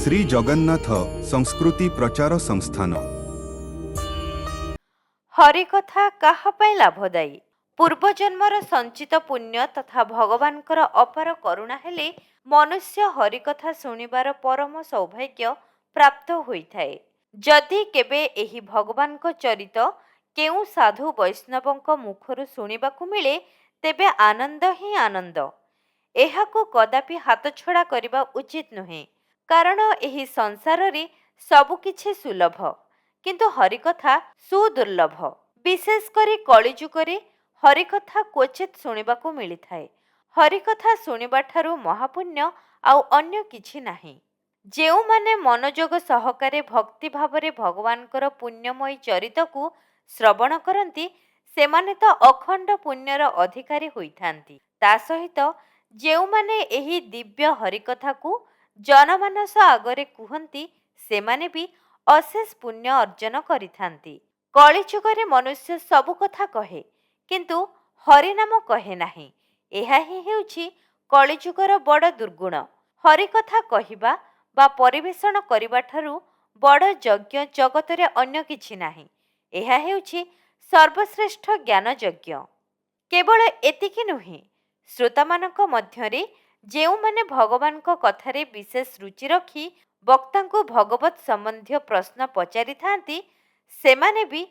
ଶ୍ରୀ ଜଗନ୍ନାଥ ସଂସ୍କୃତି ପ୍ରଚାର ସଂସ୍ଥାନ। ହରିକଥା କାହା ପାଇଁ ଲାଭଦାୟୀ? ପୂର୍ବଜନ୍ମର ସଞ୍ଚିତ ପୁଣ୍ୟ ତଥା ଭଗବାନଙ୍କର ଅପାର କରୁଣା ହେଲେ ମନୁଷ୍ୟ ହରିକଥା ଶୁଣିବାର ପରମ ସୌଭାଗ୍ୟ ପ୍ରାପ୍ତ ହୋଇଥାଏ। ଯଦି କେବେ ଏହି ଭଗବାନଙ୍କ ଚରିତ କେଉଁ ସାଧୁ ବୈଷ୍ଣବଙ୍କ ମୁଖରୁ ଶୁଣିବାକୁ ମିଳେ, ତେବେ ଆନନ୍ଦ ହିଁ ଆନନ୍ଦ। ଏହାକୁ କଦାପି ହାତଛଡ଼ା କରିବା ଉଚିତ ନୁହେଁ, କାରଣ ଏହି ସଂସାରରେ ସବୁକିଛି ସୁଲଭ, କିନ୍ତୁ ହରିକଥା ସୁଦୁର୍ଲଭ। ବିଶେଷ କରି କଳିଯୁଗରେ ହରିକଥା କ୍ୱଚିତ ଶୁଣିବାକୁ ମିଳିଥାଏ। ହରିକଥା ଶୁଣିବା ଠାରୁ ମହାପୁଣ୍ୟ ଆଉ ଅନ୍ୟ କିଛି ନାହିଁ। ଯେଉଁମାନେ ମନୋଯୋଗ ସହକାରେ ଭକ୍ତି ଭାବରେ ଭଗବାନଙ୍କର ପୁଣ୍ୟମୟୀ ଚରିତକୁ ଶ୍ରବଣ କରନ୍ତି, ସେମାନେ ତ ଅଖଣ୍ଡ ପୁଣ୍ୟର ଅଧିକାରୀ ହୋଇଥାନ୍ତି। ତା ସହିତ ଯେଉଁମାନେ ଏହି ଦିବ୍ୟ ହରିକଥାକୁ ଜନମାନସ ଆଗରେ କୁହନ୍ତି, ସେମାନେ ବି ଅଶେଷ ପୁଣ୍ୟ ଅର୍ଜନ କରିଥାନ୍ତି। କଳିଯୁଗରେ ମନୁଷ୍ୟ ସବୁ କଥା କହେ, କିନ୍ତୁ ହରିନାମ କହେ ନାହିଁ। ଏହା ହିଁ ହେଉଛି କଳିଯୁଗର ବଡ଼ ଦୁର୍ଗୁଣ। ହରିକଥା କହିବା ବା ପରିବେଷଣ କରିବା ଠାରୁ ବଡ଼ ଯଜ୍ଞ ଜଗତରେ ଅନ୍ୟ କିଛି ନାହିଁ। ଏହା ହେଉଛି ସର୍ବଶ୍ରେଷ୍ଠ ଜ୍ଞାନ ଯଜ୍ଞ। କେବଳ ଏତିକି ନୁହେଁ, ଶ୍ରୋତାମାନଙ୍କ ମଧ୍ୟରେ ଯେଉଁମାନେ ଭଗବାନଙ୍କ କଥାରେ ବିଶେଷ ରୁଚି ରଖି ବକ୍ତାଙ୍କୁ ଭଗବତ ସମ୍ବନ୍ଧୀୟ ପ୍ରଶ୍ନ ପଚାରିଥାନ୍ତି, ସେମାନେ ବି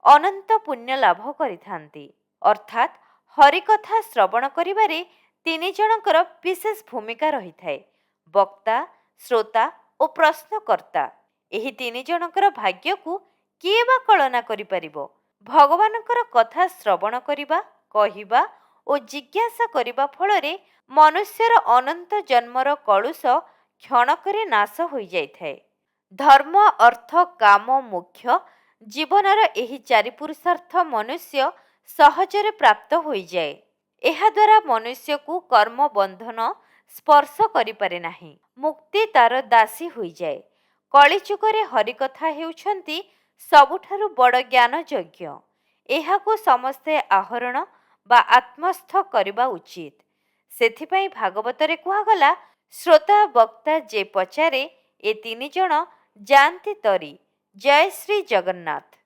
ଅନନ୍ତ ପୁଣ୍ୟ ଲାଭ କରିଥାନ୍ତି। ଅର୍ଥାତ୍ ହରିକଥା ଶ୍ରବଣ କରିବାରେ ତିନି ଜଣଙ୍କର ବିଶେଷ ଭୂମିକା ରହିଥାଏ: ବକ୍ତା, ଶ୍ରୋତା ଓ ପ୍ରଶ୍ନକର୍ତ୍ତା। ଏହି ତିନି ଜଣଙ୍କର ଭାଗ୍ୟକୁ କିଏ ବା କଳନା କରିପାରିବ? ଭଗବାନଙ୍କର କଥା ଶ୍ରବଣ କରିବା, କହିବା ଓ ଜିଜ୍ଞାସା କରିବା ଫଳରେ ମନୁଷ୍ୟର ଅନନ୍ତ ଜନ୍ମର କଳୁଷ କ୍ଷଣକରେ ନାଶ ହୋଇଯାଇଥାଏ। ଧର୍ମ, ଅର୍ଥ, କାମ, ମୋକ୍ଷ ଜୀବନର ଏହି ଚାରି ପୁରୁଷାର୍ଥ ମନୁଷ୍ୟ ସହଜରେ ପ୍ରାପ୍ତ ହୋଇଯାଏ। ଏହାଦ୍ୱାରା ମନୁଷ୍ୟକୁ କର୍ମ ବନ୍ଧନ ସ୍ପର୍ଶ କରିପାରେ ନାହିଁ। ମୁକ୍ତି ତାର ଦାସୀ ହୋଇଯାଏ। କଳିଯୁଗରେ ହରିକଥା ହେଉଛନ୍ତି ସବୁଠାରୁ ବଡ଼ ଜ୍ଞାନ ଯଜ୍ଞ। ଏହାକୁ ସମସ୍ତେ ଆହରଣ ବା ଆତ୍ମସ୍ଥ କରିବା ଉଚିତ। ସେଥିପାଇଁ ଭାଗବତରେ କୁହାଗଲା, ଶ୍ରୋତା ବକ୍ତା ଯେ ପଚାରେ, ଏ ତିନି ଜଣ ଯାଆନ୍ତି ତରି। ଜୟ ଶ୍ରୀ ଜଗନ୍ନାଥ।